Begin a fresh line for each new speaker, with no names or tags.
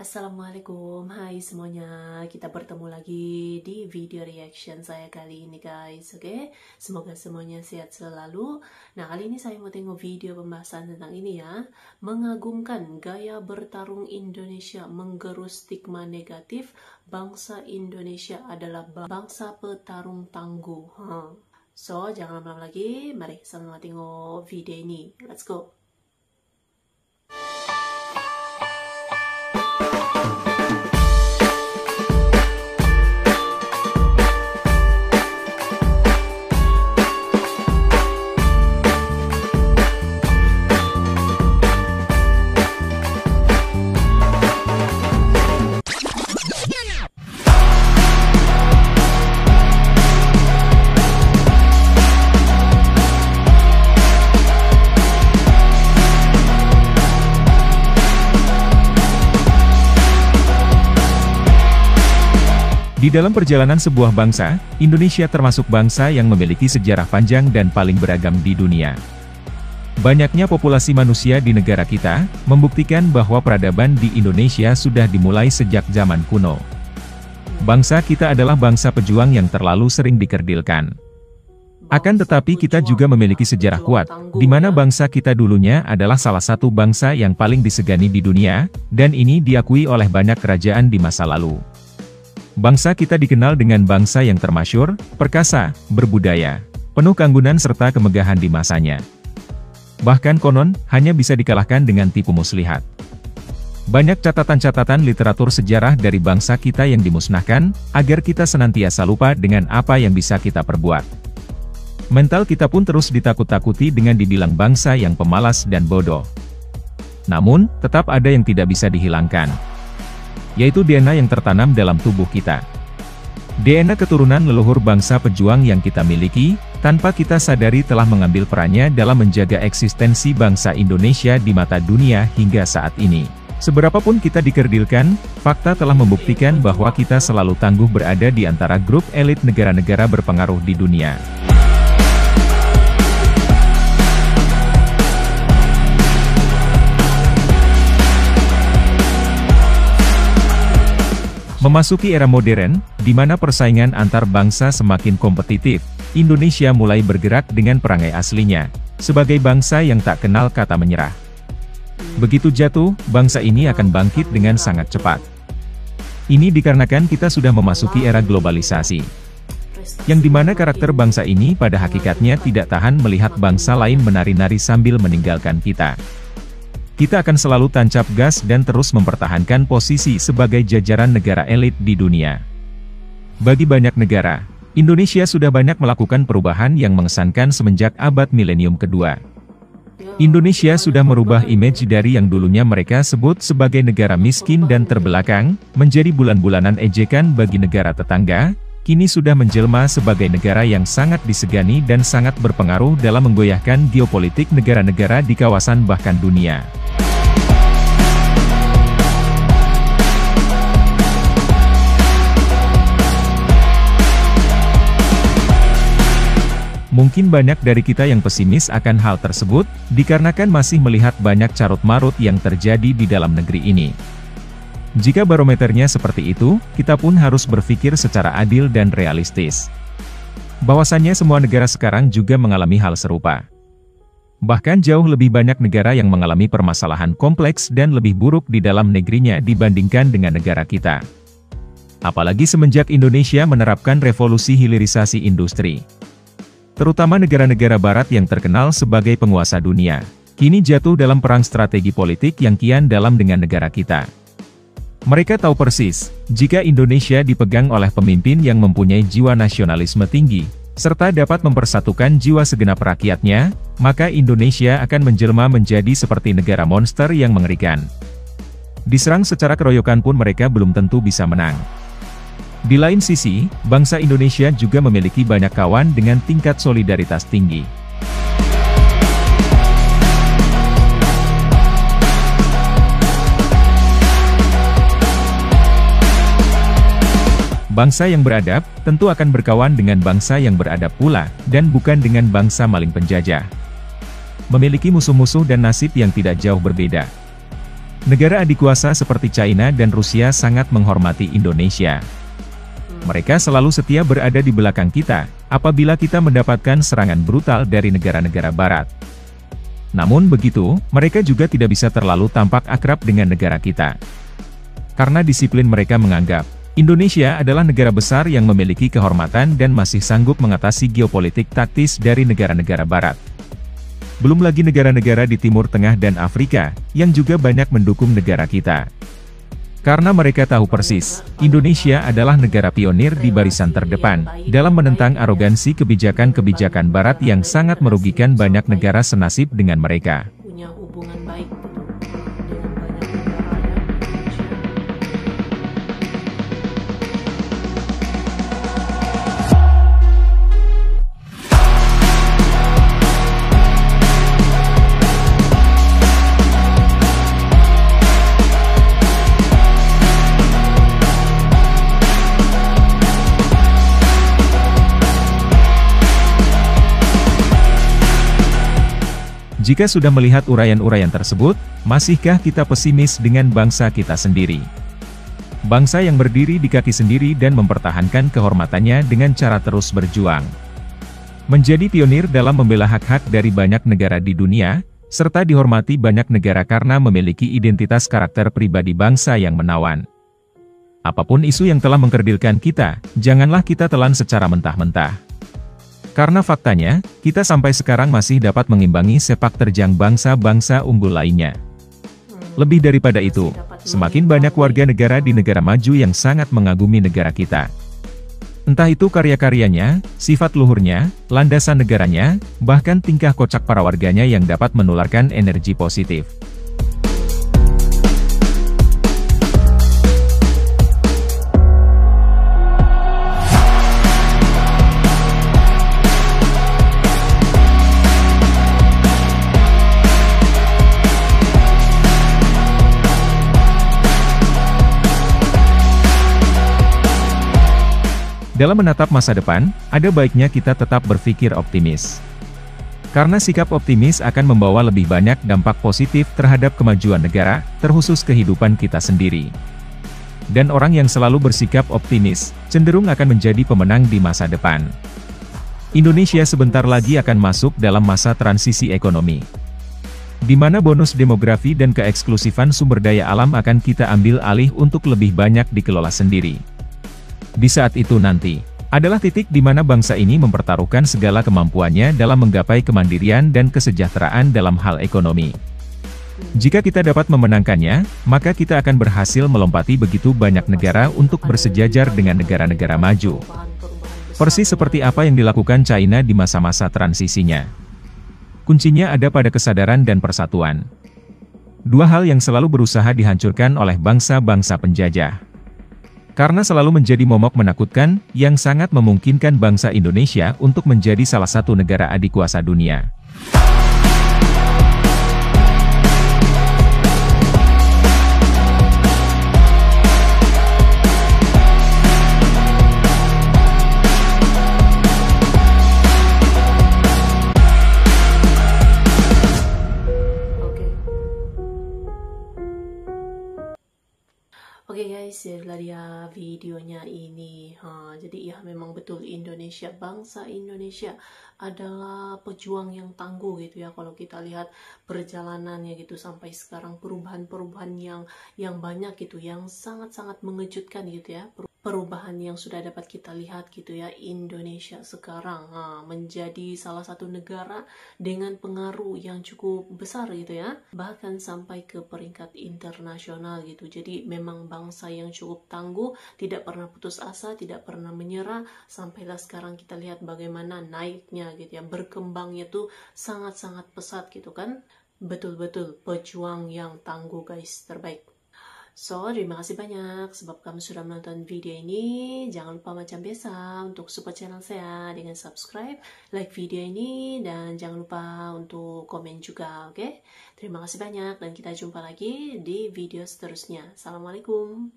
Assalamualaikum, hai semuanya. Kita bertemu lagi di video reaction saya kali ini guys. Oke, semoga semuanya sehat selalu. Nah, kali ini saya mau tengok video pembahasan tentang ini ya. Mengagumkan gaya bertarung Indonesia menggerus stigma negatif. Bangsa Indonesia adalah bangsa petarung tangguh. So, jangan lama-lama lagi. Mari sama tengok video ini. Let's go.
Di dalam perjalanan sebuah bangsa, Indonesia termasuk bangsa yang memiliki sejarah panjang dan paling beragam di dunia. Banyaknya populasi manusia di negara kita, membuktikan bahwa peradaban di Indonesia sudah dimulai sejak zaman kuno. Bangsa kita adalah bangsa pejuang yang terlalu sering dikerdilkan. Akan tetapi kita juga memiliki sejarah kuat, di mana bangsa kita dulunya adalah salah satu bangsa yang paling disegani di dunia, dan ini diakui oleh banyak kerajaan di masa lalu. Bangsa kita dikenal dengan bangsa yang termasyur, perkasa, berbudaya, penuh keanggunan serta kemegahan di masanya. Bahkan konon, hanya bisa dikalahkan dengan tipu muslihat. Banyak catatan-catatan literatur sejarah dari bangsa kita yang dimusnahkan, agar kita senantiasa lupa dengan apa yang bisa kita perbuat. Mental kita pun terus ditakut-takuti dengan dibilang bangsa yang pemalas dan bodoh. Namun, tetap ada yang tidak bisa dihilangkan, yaitu DNA yang tertanam dalam tubuh kita. DNA keturunan leluhur bangsa pejuang yang kita miliki, tanpa kita sadari telah mengambil perannya dalam menjaga eksistensi bangsa Indonesia di mata dunia hingga saat ini. Seberapapun kita dikerdilkan, fakta telah membuktikan bahwa kita selalu tangguh berada di antara grup elit negara-negara berpengaruh di dunia. Memasuki era modern, di mana persaingan antar bangsa semakin kompetitif, Indonesia mulai bergerak dengan perangai aslinya, sebagai bangsa yang tak kenal kata menyerah. Begitu jatuh, bangsa ini akan bangkit dengan sangat cepat. Ini dikarenakan kita sudah memasuki era globalisasi, yang dimana karakter bangsa ini pada hakikatnya tidak tahan melihat bangsa lain menari-nari sambil meninggalkan kita. Kita akan selalu tancap gas dan terus mempertahankan posisi sebagai jajaran negara elit di dunia. Bagi banyak negara, Indonesia sudah banyak melakukan perubahan yang mengesankan semenjak abad milenium kedua. Indonesia sudah merubah image dari yang dulunya mereka sebut sebagai negara miskin dan terbelakang, menjadi bulan-bulanan ejekan bagi negara tetangga, kini sudah menjelma sebagai negara yang sangat disegani dan sangat berpengaruh dalam menggoyahkan geopolitik negara-negara di kawasan bahkan dunia. Mungkin banyak dari kita yang pesimis akan hal tersebut, dikarenakan masih melihat banyak carut-marut yang terjadi di dalam negeri ini. Jika barometernya seperti itu, kita pun harus berpikir secara adil dan realistis. Bahwasannya semua negara sekarang juga mengalami hal serupa. Bahkan jauh lebih banyak negara yang mengalami permasalahan kompleks dan lebih buruk di dalam negerinya dibandingkan dengan negara kita. Apalagi semenjak Indonesia menerapkan revolusi hilirisasi industri. Terutama negara-negara barat yang terkenal sebagai penguasa dunia, kini jatuh dalam perang strategi politik yang kian dalam dengan negara kita. Mereka tahu persis, jika Indonesia dipegang oleh pemimpin yang mempunyai jiwa nasionalisme tinggi, serta dapat mempersatukan jiwa segenap rakyatnya, maka Indonesia akan menjelma menjadi seperti negara monster yang mengerikan. Diserang secara keroyokan pun mereka belum tentu bisa menang. Di lain sisi, bangsa Indonesia juga memiliki banyak kawan dengan tingkat solidaritas tinggi. Bangsa yang beradab, tentu akan berkawan dengan bangsa yang beradab pula, dan bukan dengan bangsa maling penjajah. Memiliki musuh-musuh dan nasib yang tidak jauh berbeda. Negara adikuasa seperti China dan Rusia sangat menghormati Indonesia. Mereka selalu setia berada di belakang kita, apabila kita mendapatkan serangan brutal dari negara-negara barat. Namun begitu, mereka juga tidak bisa terlalu tampak akrab dengan negara kita. Karena disiplin mereka menganggap, Indonesia adalah negara besar yang memiliki kehormatan dan masih sanggup mengatasi geopolitik taktis dari negara-negara barat. Belum lagi negara-negara di Timur Tengah dan Afrika, yang juga banyak mendukung negara kita. Karena mereka tahu persis, Indonesia adalah negara pionir di barisan terdepan, dalam menentang arogansi kebijakan-kebijakan Barat yang sangat merugikan banyak negara senasib dengan mereka.
Punya hubungan baik dengan banyak negara yang Indonesia.
Jika sudah melihat uraian-uraian tersebut, masihkah kita pesimis dengan bangsa kita sendiri? Bangsa yang berdiri di kaki sendiri dan mempertahankan kehormatannya dengan cara terus berjuang. Menjadi pionir dalam membela hak-hak dari banyak negara di dunia, serta dihormati banyak negara karena memiliki identitas karakter pribadi bangsa yang menawan. Apapun isu yang telah mengkerdilkan kita, janganlah kita telan secara mentah-mentah. Karena faktanya, kita sampai sekarang masih dapat mengimbangi sepak terjang bangsa-bangsa unggul lainnya. Lebih daripada itu, semakin banyak warga negara di negara maju yang sangat mengagumi negara kita. Entah itu karya-karyanya, sifat luhurnya, landasan negaranya, bahkan tingkah kocak para warganya yang dapat menularkan energi positif. Dalam menatap masa depan, ada baiknya kita tetap berpikir optimis. Karena sikap optimis akan membawa lebih banyak dampak positif terhadap kemajuan negara, terkhusus kehidupan kita sendiri. Dan orang yang selalu bersikap optimis, cenderung akan menjadi pemenang di masa depan. Indonesia sebentar lagi akan masuk dalam masa transisi ekonomi, di mana bonus demografi dan keeksklusifan sumber daya alam akan kita ambil alih untuk lebih banyak dikelola sendiri. Di saat itu nanti, adalah titik di mana bangsa ini mempertaruhkan segala kemampuannya dalam menggapai kemandirian dan kesejahteraan dalam hal ekonomi. Jika kita dapat memenangkannya, maka kita akan berhasil melompati begitu banyak negara untuk bersejajar dengan negara-negara maju. Persis seperti apa yang dilakukan China di masa-masa transisinya. Kuncinya ada pada kesadaran dan persatuan. Dua hal yang selalu berusaha dihancurkan oleh bangsa-bangsa penjajah. Karena selalu menjadi momok menakutkan, yang sangat memungkinkan bangsa Indonesia untuk menjadi salah satu negara adikuasa dunia.
Oke guys, itulah dia videonya ini. Jadi ya memang betul Indonesia, bangsa Indonesia adalah pejuang yang tangguh gitu ya. Kalau kita lihat perjalanannya gitu sampai sekarang, perubahan-perubahan yang banyak gitu, yang sangat-sangat mengejutkan gitu ya. Perubahan yang sudah dapat kita lihat gitu ya, Indonesia sekarang menjadi salah satu negara dengan pengaruh yang cukup besar gitu ya, bahkan sampai ke peringkat internasional gitu. Jadi memang bangsa yang cukup tangguh, tidak pernah putus asa, tidak pernah menyerah, sampailah sekarang kita lihat bagaimana naiknya gitu ya, berkembangnya tuh sangat-sangat pesat gitu kan. Betul-betul pejuang yang tangguh guys, terbaik. So, terima kasih banyak sebab kamu sudah menonton video ini. Jangan lupa macam biasa untuk support channel saya dengan subscribe, like video ini, dan jangan lupa untuk komen juga, oke? Terima kasih banyak dan kita jumpa lagi di video seterusnya. Assalamualaikum.